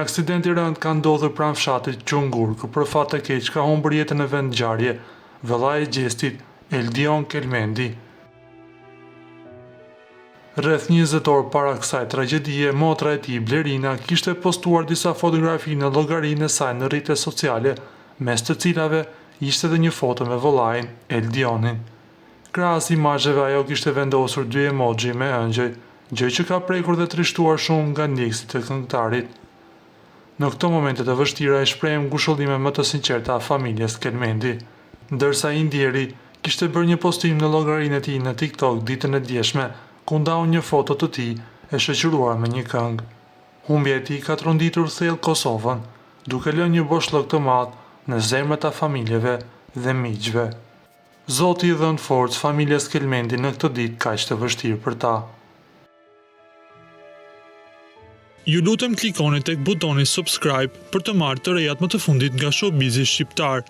Një aksident i rënd ka ndodhur pranë fshatit Qungur, ku për fat të keq ka humbur jetën në vendngjarje vëllai i Gjestit, Eldion Kelmendi. Rreth 20 orë para kësaj tragjedie, motra e tij, Blerina, kishte postuar disa fotografi në llogarinë e saj në rrjetet sociale, mes të cilave ishte edhe një foto me vëllain, Eldionin. Krahas imazheve ajo kishte vendosur 2 emoji me ëngjëj, gjë që ka prekur dhe trishtuar shumë nga ndjekësit e këngëtarit. Në këto momente të vështira i shprehim ngushëllime më të sinqerta familjes Kelmendi, ndërsa i ndjeri kishte bërë një postim në llogarinë e tij në TikTok ditën e djeshme, ku ndau një foto të tij e shoqëruar me një këngë. Humbja e tij ka tronditur thellë Kosovën, duke lënë një boshllëk të madh në zemrat e familjeve dhe miqve. Zoti i dhënë forcë familjes Kelmendi në këtë ditë kaq të vështirë për ta. Ju lutem klikoni tek butoni subscribe për të marrë të rejat më të fundit nga showbizi shqiptar.